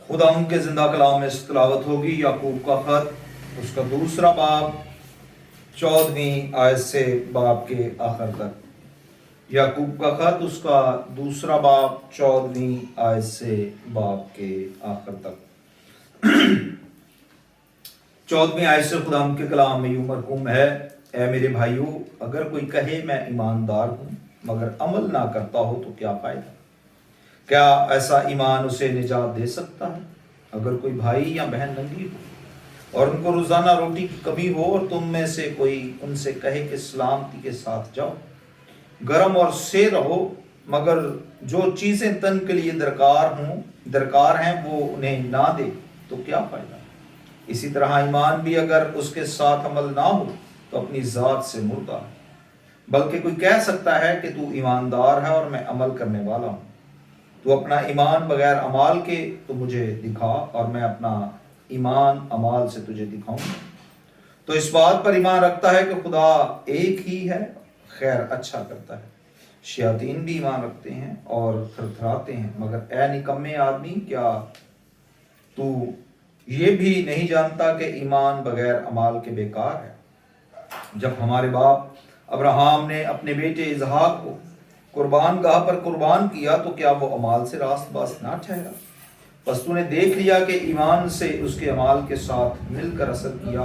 खुदा के जिंदा कलाम में तिलावत होगी याकूब का खत, उसका दूसरा बाब 14वीं आयत से बाब के आखिर तक। याकूब का खत उसका दूसरा बाब 14वीं आयत से बाब के आखिर तक। 14वीं आयत से खुदा के कलाम में यूं मरकूम है, ऐ मेरे भाइयों, अगर कोई कहे मैं ईमानदार हूं मगर अमल ना करता हो तो क्या फायदा? क्या ऐसा ईमान उसे निजात दे सकता है? अगर कोई भाई या बहन नंगी हो और उनको रोजाना रोटी की कमी हो और तुम में से कोई उनसे कहे कि सलामती के साथ जाओ, गर्म और से रहो, मगर जो चीजें तन के लिए दरकार हैं वो उन्हें ना दे तो क्या फायदा? इसी तरह ईमान भी अगर उसके साथ अमल ना हो तो अपनी जात से मुर्दा है। बल्कि कोई कह सकता है कि तू ईमानदार है और मैं अमल करने वाला हूं। तू अपना ईमान बगैर अमाल के तो मुझे दिखा और मैं अपना ईमान अमाल से तुझे दिखाऊंगा। तो इस बात पर ईमान रखता है कि खुदा एक ही है, खैर अच्छा करता है। शयातीन भी ईमान रखते हैं और थरथराते हैं। मगर ए निकम्मे आदमी, क्या तू ये भी नहीं जानता कि ईमान बगैर अमाल के बेकार है? जब हमारे बाप अब्राहम ने अपने बेटे इसहाक को कुर्बान गाह पर कुर्बान किया तो क्या वो अमाल से रास्तबाज ना ठहरा? बस तूने देख लिया कि ईमान से उसके अमाल के साथ मिलकर असर किया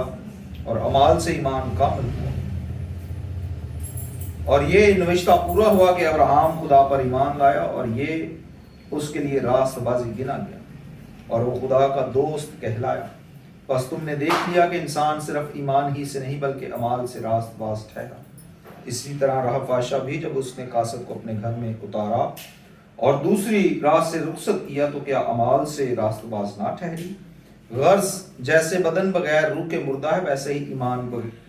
और अमाल से ईमान कामिल हुआ। और ये नविश्ता पूरा हुआ कि अब्राहम खुदा पर ईमान लाया और ये उसके लिए रास्तबाजी गिना गया और वो खुदा का दोस्त कहलाया। बस तुमने देख लिया कि इंसान सिर्फ ईमान ही से नहीं बल्कि अमाल से रास्तबाज ठहरा। इसी तरह रहा फाशा भी, जब उसने कासत को अपने घर में उतारा और दूसरी राह से रुखसत किया तो क्या अमाल से रास्तबाज ना ठहरी? गर्ज जैसे बदन बगैर रूह के मुर्दा है, वैसे ही ईमान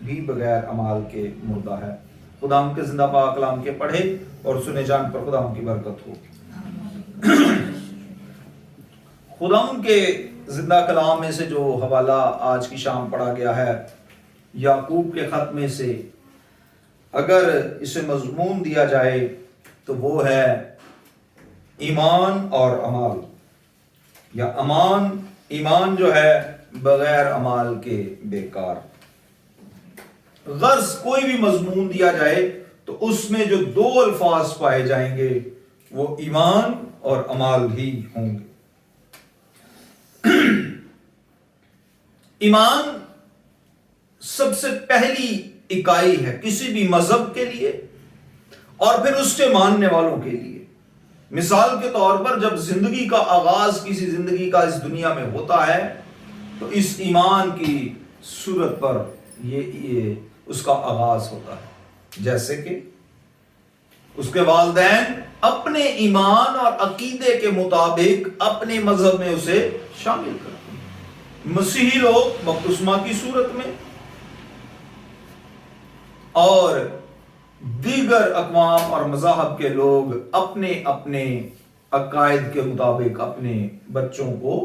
भी बगैर अमाल के मुर्दा है। खुदा के जिंदा पाक कलाम के पढ़े और सुने जान पर खुदा की बरकत हो। खुदा के जिंदा कलाम में से जो हवाला आज की शाम पढ़ा गया है याकूब के खत में से, अगर इसे मजमून दिया जाए तो वो है ईमान और अमाल, या ईमान जो है बगैर अमाल के बेकार। गर्ज कोई भी मजमून दिया जाए तो उसमें जो दो अल्फाज पाए जाएंगे वो ईमान और अमाल ही होंगे। ईमान सबसे पहली इकाई है किसी भी मजहब के लिए और फिर उसके मानने वालों के लिए। मिसाल के तौर पर जब जिंदगी का आगाज किसी जिंदगी का इस दुनिया में होता है तो इस ईमान की सूरत पर ये उसका आगाज होता है। जैसे कि उसके वालिदैन अपने ईमान और अकीदे के मुताबिक अपने मजहब में उसे शामिल करते हैं। मसीही लोग बपतिस्मा की सूरत में और दीगर अक़वाम और मज़ाहब के लोग अपने अपने अकायद के मुताबिक अपने बच्चों को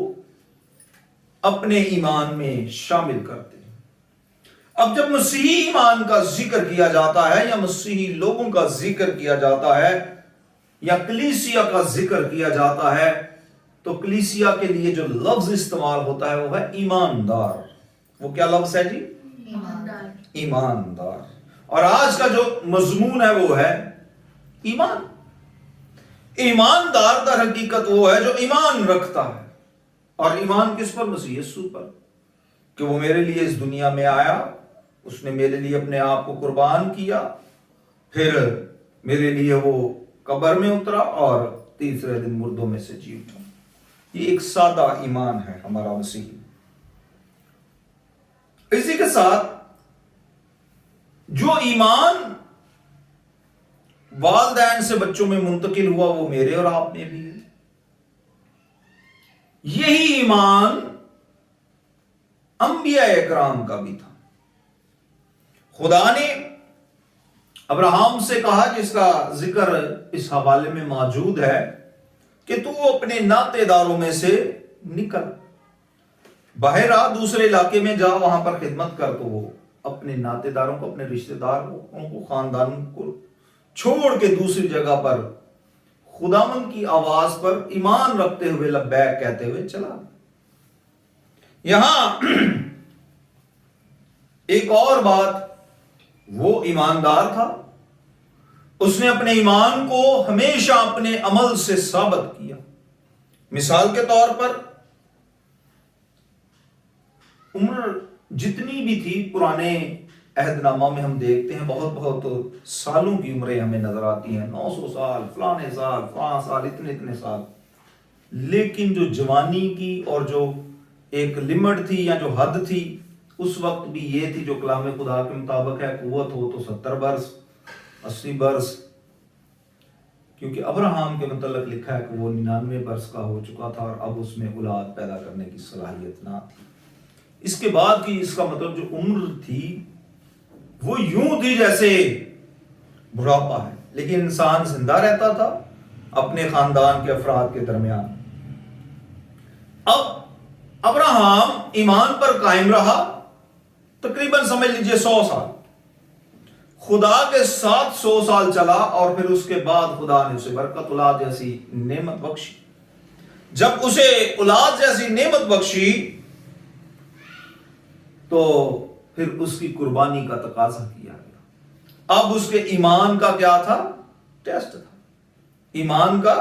अपने ईमान में शामिल करते हैं। अब जब मसीही ईमान का जिक्र किया जाता है या मसीही लोगों का जिक्र किया जाता है या कलीसिया का जिक्र किया जाता है तो कलीसिया के लिए जो लफ्ज इस्तेमाल होता है वो है ईमानदार। वो क्या लफ्ज है जी? ईमानदार। और आज का जो मजमून है वो है ईमान। ईमानदार दर हकीकत वो है जो ईमान रखता है। और ईमान किस पर? मसीह यीशु पर, कि वो मेरे लिए इस दुनिया में आया, उसने मेरे लिए अपने आप को कुर्बान किया, फिर मेरे लिए वो कब्र में उतरा और तीसरे दिन मुर्दों में से जी उठा। ये एक सादा ईमान है हमारा मसीही। इसी के साथ जो ईमान वालिदैन से बच्चों में मुंतकिल हुआ वो मेरे और आप में भी है। यही ईमान अंबिया इकराम का भी था। खुदा ने अब्राहम से कहा, जिसका जिक्र इस हवाले में मौजूद है, कि तू अपने नातेदारों में से निकल, बाहर आ, दूसरे इलाके में जा, वहां पर खिदमत कर। तो वो अपने नातेदारों को, अपने रिश्तेदार को, खानदान को छोड़ के दूसरी जगह पर खुदावंद की आवाज पर ईमान रखते हुए लब्बैक कहते हुए चला। यहां एक और बात, वो ईमानदार था, उसने अपने ईमान को हमेशा अपने अमल से साबित किया। मिसाल के तौर पर उम्र जितनी भी थी, पुराने अहदनामा में हम देखते हैं बहुत बहुत सालों की उम्रें हमें नजर आती हैं, 900 साल, फलाने साल, इतने इतने साल। लेकिन जो जवानी की और जो एक लिमिट थी या जो हद थी उस वक्त भी ये थी, जो कलाम खुदा के मुताबिक है, कुव्वत हो तो 70 वर्ष, 80 वर्ष, क्योंकि अब्राहम के मतलब लिखा है कि वो 99 वर्ष का हो चुका था और अब उसमें औलाद पैदा करने की सलाहियत ना थी। इसके बाद की इसका मतलब जो उम्र थी वो यूं थी जैसे बुढ़ापा है, लेकिन इंसान जिंदा रहता था अपने खानदान के अफराद के दरमियान। अब अब्राहम ईमान पर कायम रहा, तकरीबन समझ लीजिए 100 साल। खुदा के साथ 100 साल चला और फिर उसके बाद खुदा ने उसे बरकत, औलाद जैसी नेमत बख्शी। जब उसे औलाद जैसी नेमत बख्शी तो फिर उसकी कुर्बानी का तकाजा किया गया। अब उसके ईमान का क्या था? टेस्ट था। ईमान का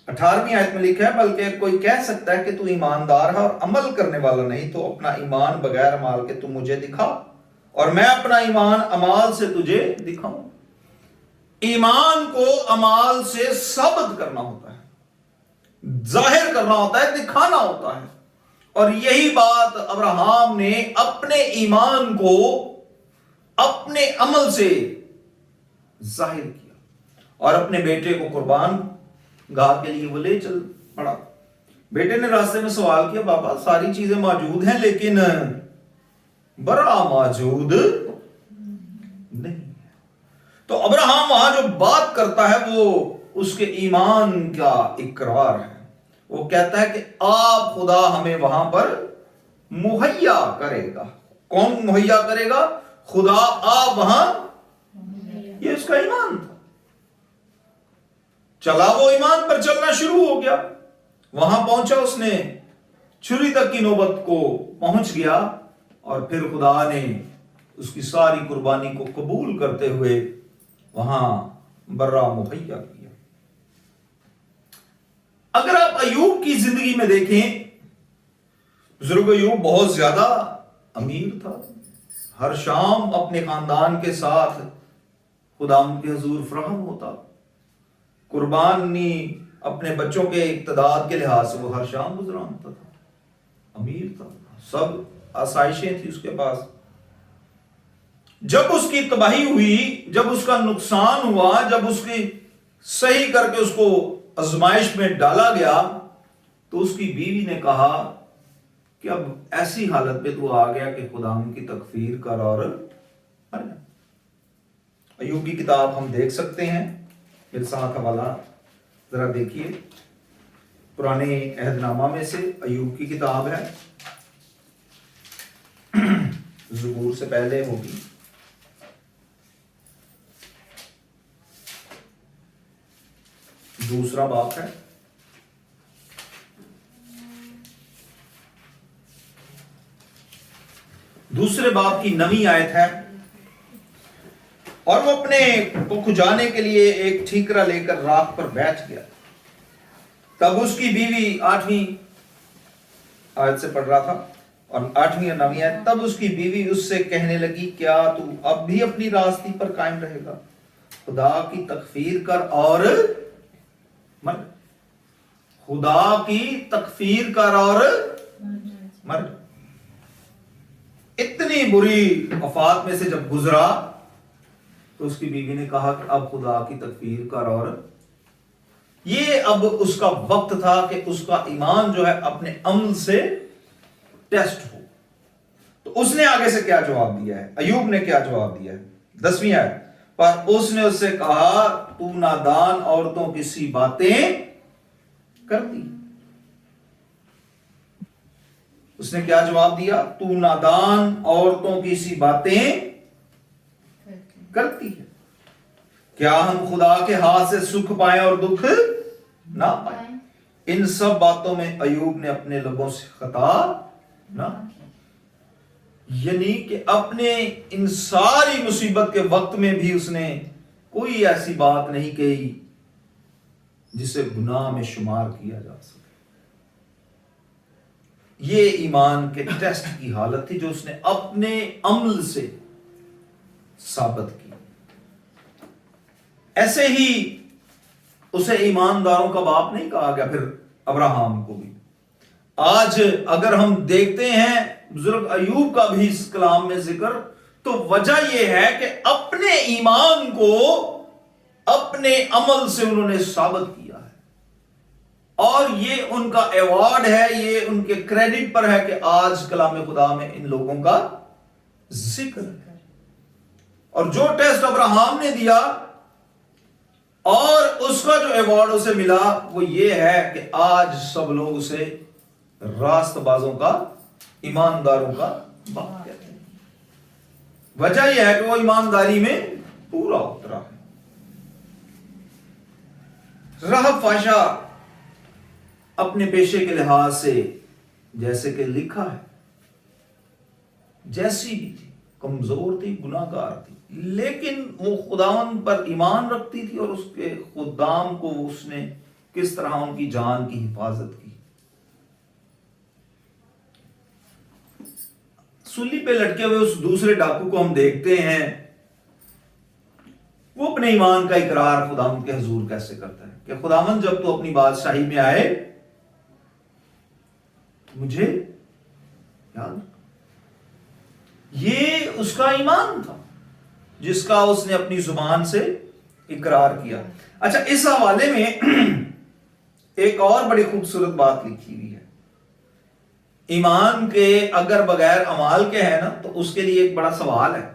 18वीं आयत में लिखा है, बल्कि कोई कह सकता है कि तू ईमानदार है और अमल करने वाला नहीं, तो अपना ईमान बगैर अमाल के तू मुझे दिखा और मैं अपना ईमान अमाल से तुझे दिखाऊं। ईमान को अमाल से साबित करना होता है, जाहिर करना होता है, दिखाना होता है। और यही बात अब्राहम ने अपने ईमान को अपने अमल से जाहिर किया और अपने बेटे को कुर्बान गाह के लिए वो ले चल पड़ा। बेटे ने रास्ते में सवाल किया, बाबा सारी चीजें मौजूद हैं लेकिन बरा मौजूद नहीं। तो अब्राहम वहां जो बात करता है वो उसके ईमान का इकरार है। वो कहता है कि आप खुदा हमें वहां पर मुहैया करेगा। कौन मुहैया करेगा? खुदा आप वहां। ये उसका ईमान था। चला, वो ईमान पर चलना शुरू हो गया। वहां पहुंचा, उसने छुरी तक की नौबत को पहुंच गया और फिर खुदा ने उसकी सारी कुर्बानी को कबूल करते हुए वहां बर्रा मुहैया किया। अगर आप अयूब की जिंदगी में देखें, बुजुर्ग अयूब बहुत ज्यादा अमीर था। हर शाम अपने खानदान के साथ खुदा के हुजूर फराहम होता। कुर्बानी अपने बच्चों के इक्तदार के लिहाज से वो हर शाम गुजरानता था। अमीर था, सब आसाइशें थी उसके पास। जब उसकी तबाही हुई, जब उसका नुकसान हुआ, जब उसकी सही करके उसको आजमाइश में डाला गया, तो उसकी बीवी ने कहा कि अब ऐसी हालत पे तू आ गया कि खुदा की तकफीर कर और मर जा। अयूब की किताब हम देख सकते हैं, मेरे साथ हवाला जरा देखिए, पुराने अहदनामा में से अयूब की किताब है, ज़बूर से पहले होगी। दूसरा बाप है, दूसरे बाप की 9वीं आयत है। और वो अपने को खुजाने के लिए एक ठीकरा लेकर राख पर बैठ गया। तब उसकी बीवी, 8वीं आयत से पढ़ रहा था, और 8वीं और 9वीं आयत, तब उसकी बीवी उससे कहने लगी, क्या तू अब भी अपनी रास्ते पर कायम रहेगा? खुदा की तकफीर कर और मर। खुदा की तकफीर कर और मर। इतनी बुरी वफात में से जब गुजरा तो उसकी बीवी ने कहा कि अब खुदा की तकफीर कर। और ये अब उसका वक्त था कि उसका ईमान जो है अपने अमल से टेस्ट हो। तो उसने आगे से क्या जवाब दिया है? अयूब ने क्या जवाब दिया है? 10वीं आयत, पर उसने उससे कहा, तू नादान औरतों की सी बातें करती। उसने क्या जवाब दिया? तू नादान औरतों की सी बातें करती है। क्या हम खुदा के हाथ से सुख पाए और दुख ना पाए? ان سب باتوں میں ایوب نے اپنے لبوں سے خطا نہ کی، یعنی کہ اپنے ان ساری مصیبت کے وقت میں بھی اس نے کوئی ایسی بات نہیں کہی جسے گناہ میں شمار کیا جا سکے۔ یہ ایمان کے ٹیسٹ کی حالت تھی جو اس نے اپنے عمل سے ثابت کی۔ ایسے ہی اسے ایمانداروں کا باپ نہیں کہا گیا پھر ابراہم کو بھی۔ آج اگر ہم دیکھتے ہیں بزرگ ایوب کا بھی اس کلام میں ذکر، تو وجہ یہ ہے کہ اپنے ایمان کو اپنے عمل سے انہوں نے ثابت کیا ہے، اور یہ ان کا ایوارڈ ہے، یہ ان کے کریڈٹ پر ہے کہ آج کلام خدا میں ان لوگوں کا ذکر ہے۔ اور جو ٹیسٹ ابراہم نے دیا اور اس کا جو ایوارڈ اسے ملا وہ یہ ہے کہ آج سب لوگ اسے راست بازوں کا، ایمانداروں کا باپ کہتے ہیں۔ وجہ یہ ہے کہ وہ ایمانداری میں پورا اترا ہے۔ رہب فاشا اپنے پیشے کے لحاظ سے جیسے کہ لکھا ہے، جیسی بھی تھی، کمزور تھی، گناہ گار تھی، لیکن وہ خداوند پر ایمان رکھتی تھی، اور اس کے خدام کو اس نے کس طرح ان کی جان کی حفاظت کی۔ سلی پہ لٹکے ہوئے اس دوسرے ڈاکو کو ہم دیکھتے ہیں، وہ اپنے ایمان کا اقرار خداوند کے حضور کیسے کرتا ہے کہ خداوند جب تو اپنی بادشاہی میں آئے تو مجھے یاد رکھ۔ یہ اس کا ایمان تھا جس کا اس نے اپنی زبان سے اقرار کیا۔ اچھا، اس حوالے میں ایک اور بڑی خوبصورت بات لکھی ہوئی ہے۔ ایمان کے اگر بغیر اعمال کے ہے نا تو اس کے لیے ایک بڑا سوال ہے۔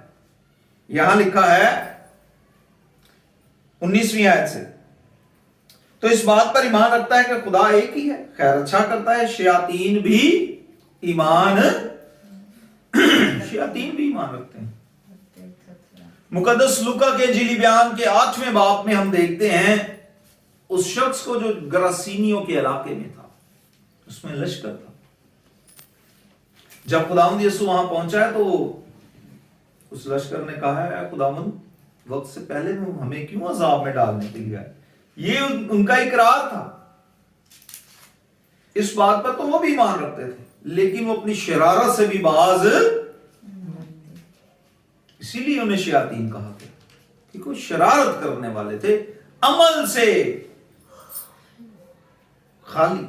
یہاں لکھا ہے 19ویں آیت سے، تو اس بات پر ایمان رکھتا ہے کہ خدا ایک ہی ہے، خیر اچھا کرتا ہے، شیاطین بھی ایمان رکھتے ہیں۔ مقدس لوکا کے انجیلی بیان کے 8ویں باب میں ہم دیکھتے ہیں اس شخص کو جو گراسینیوں کے علاقے میں تھا، اس میں لشکر تھا۔ جب خداوند یسوع وہاں پہنچا ہے تو اس لشکر نے کہا ہے خداوند وقت سے پہلے ہمیں کیوں عذاب میں ڈالنے کے لیے آئے؟ یہ ان کا اقرار تھا۔ اس بات پر تو وہ بھی ایمان رکھتے تھے، لیکن وہ اپنی شرارت سے بھی باز، اسی لیے انہیں شیاطین کہا گیا، کیونکہ وہ شرارت کرنے والے تھے، عمل سے خالی،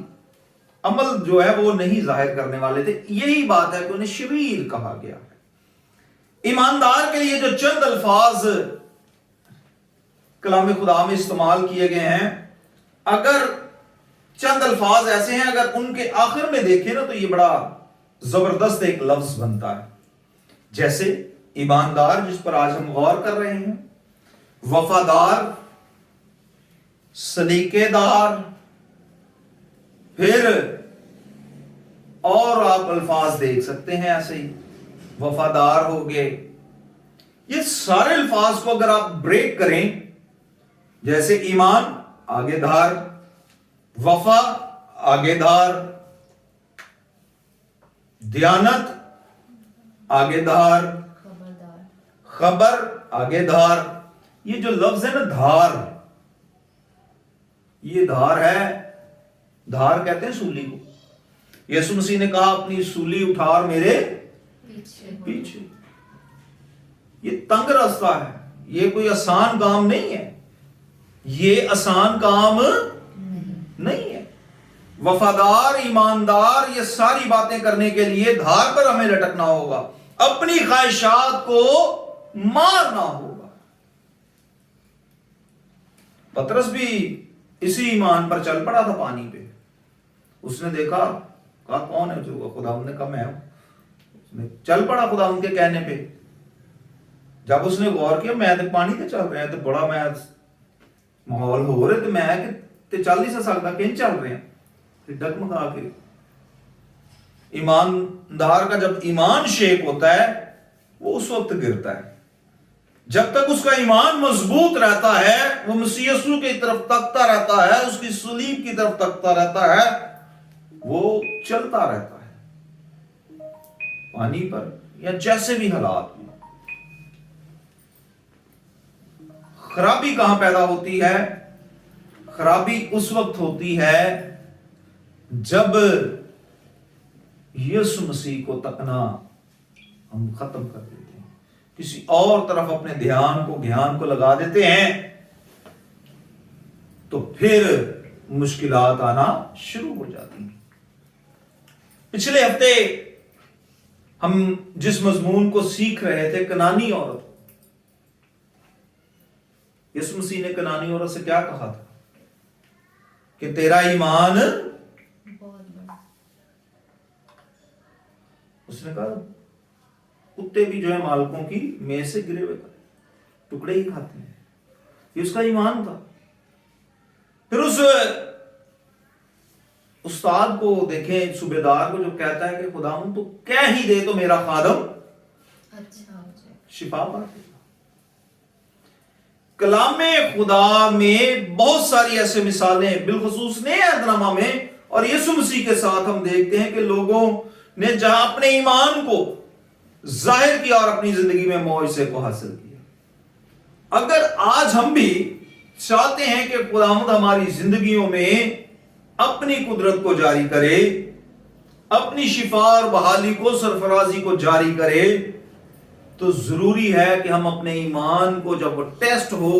عمل جو ہے وہ نہیں ظاہر کرنے والے تھے۔ یہی بات ہے کہ انہیں شریر کہا گیا ہے۔ ایماندار کے لیے جو چند الفاظ کلام خدا میں استعمال کیے گئے ہیں، اگر چند الفاظ ایسے ہیں، اگر ان کے آخر میں دیکھیں نا تو یہ بڑا زبردست ایک لفظ بنتا ہے، جیسے ایماندار جس پر آج ہم غور کر رہے ہیں، وفادار، سلیقے دار، پھر اور آپ الفاظ دیکھ سکتے ہیں ایسے ہی، وفادار ہو گئے۔ یہ سارے الفاظ کو اگر آپ بریک کریں، جیسے ایمان آگے دھار، وفا آگے دھار، دیانت آگے دھار، خبر آگے دھار، یہ جو لفظ ہے نا دھار، یہ دھار ہے، دھار کہتے ہیں سولی کو۔ یسوع مسیح نے کہا اپنی سولی اٹھا اور میرے پیچھے۔ یہ تنگ راستہ ہے، یہ کوئی آسان کام نہیں ہے، یہ آسان کام نہیں ہے۔ وفادار، ایماندار، یہ ساری باتیں کرنے کے لیے دھار پر ہمیں لٹکنا ہوگا، اپنی خواہشات کو مارنا ہوگا۔ پترس بھی اسی ایمان پر چل پڑا تھا پانی پہ۔ اس نے دیکھا، کہا کون ہے جو؟ خدا نے کہا میں ہوں۔ اس نے چل پڑا خدا ان کے کہنے پہ۔ جب اس نے غور کیا، میں تو پانی تے چل رہے ہیں، تو بڑا میں ماحول ہو رہے، تو میں تے چل نہیں سکتا، کہیں چل رہے ہیں، ڈگمگا کے۔ ایماندار کا جب ایمان شیک ہوتا ہے وہ اس وقت گرتا ہے، جب تک اس کا ایمان مضبوط رہتا ہے، وہ مسیح یسوع کی طرف تکتا رہتا ہے، اس کی صلیب کی طرف تکتا رہتا ہے، وہ چلتا رہتا ہے پانی پر یا جیسے بھی حالات میں۔ خرابی کہاں پیدا ہوتی ہے؟ خرابی اس وقت ہوتی ہے جب یسوع مسیح کو تکنا ہم ختم کر دیتے ہیں، کسی اور طرف اپنے دھیان کو لگا دیتے ہیں، تو پھر مشکلات آنا شروع ہو جاتی ہیں۔ پچھلے ہفتے ہم جس مضمون کو سیکھ رہے تھے، کنانی عورت، یسوع مسیح نے کنانی عورت سے کیا کہا تھا کہ تیرا ایمان بہت بڑا۔ اس نے کہا کتے بھی جو ہے مالکوں کی میز سے گرے ہوئے ٹکڑے ہی کھاتے ہیں، یہ اس کا ایمان تھا۔ پھر اس استاد کو دیکھیں، صوبے دار کو، جو کہتا ہے کہ خداوند تو کہہ ہی دے تو میرا خادم اچھا ہو جائے، شفا پا دے گا۔ کلام خدا میں بہت ساری ایسے مثالیں، بالخصوص نئے عہد نامہ میں اور یسوع مسیح کے ساتھ ہم دیکھتے ہیں کہ لوگوں نے جہاں اپنے ایمان کو ظاہر کیا اور اپنی زندگی میں معجزے کو حاصل کیا۔ اگر آج ہم بھی چاہتے ہیں کہ خداوند ہماری زندگیوں میں اپنی قدرت کو جاری کرے، اپنی شفا اور بحالی کو، سرفرازی کو جاری کرے، تو ضروری ہے کہ ہم اپنے ایمان کو، جب وہ ٹیسٹ ہو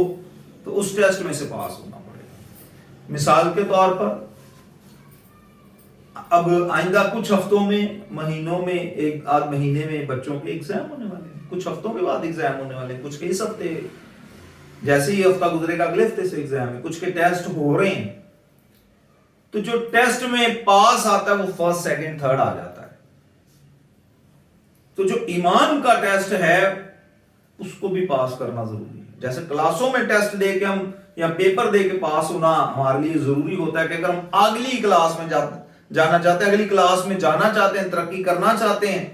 تو اس ٹیسٹ میں سے پاس ہونا پڑے گا۔ مثال کے طور پر اب آئندہ کچھ ہفتوں میں، مہینوں میں، ایک آدھ مہینے میں بچوں کے ایگزام ہونے والے ہیں، کچھ ہفتوں کے بعد ایگزام ہونے والے ہیں، کچھ کے اس ہفتے، جیسے ہی ہفتہ گزرے گا اگلے ہفتے سے ایگزام ہے، کچھ کے ٹیسٹ ہو رہے ہیں۔ تو جو ٹیسٹ میں پاس آتا ہے وہ فرسٹ، سیکنڈ، تھرڈ آ جاتا ہے۔ تو جو ایمان کا ٹیسٹ ہے اس کو بھی پاس کرنا ضروری ہے۔ جیسے کلاسوں میں ٹیسٹ دے کے ہم یا پیپر دے کے پاس ہونا ہمارے لیے ضروری ہوتا ہے کہ اگر ہم اگلی کلاس میں جانا چاہتے ہیں، اگلی کلاس میں جانا چاہتے ہیں، ترقی کرنا چاہتے ہیں،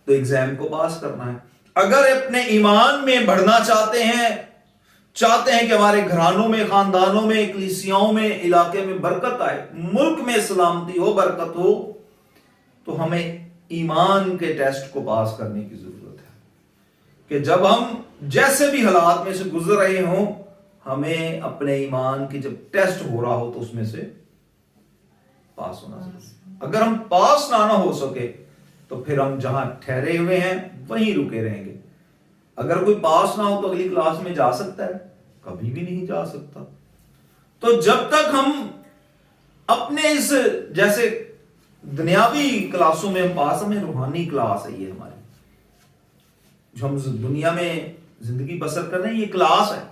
تو ایگزام کو پاس کرنا ہے۔ اگر اپنے ایمان میں بڑھنا چاہتے ہیں کہ ہمارے گھرانوں میں، خاندانوں میں، کلیسیاؤں میں، علاقے میں برکت آئے، ملک میں سلامتی ہو، برکت ہو، تو ہمیں ایمان کے ٹیسٹ کو پاس کرنے کی ضرورت ہے کہ جب ہم جیسے بھی حالات میں سے گزر رہے ہوں، ہمیں اپنے ایمان کی جب ٹیسٹ ہو رہا ہو تو اس میں سے پاس ہونا ضروری۔ اگر ہم پاس نہ ہو سکے تو پھر ہم جہاں ٹھہرے ہوئے ہیں وہیں رکے رہیں گے۔ اگر کوئی پاس نہ ہو تو اگلی کلاس میں جا سکتا ہے؟ کبھی بھی نہیں جا سکتا۔ تو جب تک ہم اپنے اس، جیسے دنیاوی کلاسوں میں ہم پاس، ہمیں روحانی کلاس ہے یہ ہماری، جو ہم دنیا میں زندگی بسر کر رہے ہیں، یہ کلاس ہے،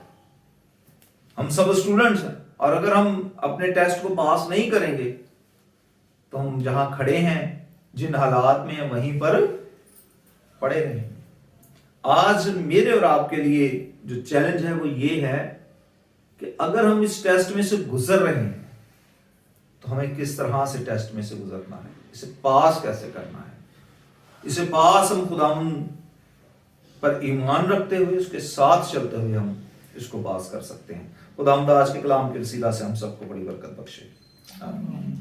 ہم سب اسٹوڈنٹس ہیں، اور اگر ہم اپنے ٹیسٹ کو پاس نہیں کریں گے تو ہم جہاں کھڑے ہیں، جن حالات میں ہیں، وہیں پر پڑے رہیں گے۔ آج میرے اور آپ کے لیے جو چیلنج ہے وہ یہ ہے کہ اگر ہم اس ٹیسٹ میں سے گزر رہے ہیں تو ہمیں کس طرح سے ٹیسٹ میں سے گزرنا ہے، اسے پاس کیسے کرنا ہے۔ اسے پاس ہم خداوند پر ایمان رکھتے ہوئے، اس کے ساتھ چلتے ہوئے ہم اس کو پاس کر سکتے ہیں۔ خداوند آج کے کلام کے وسیلہ سے ہم سب کو بڑی برکت بخشے، آمین۔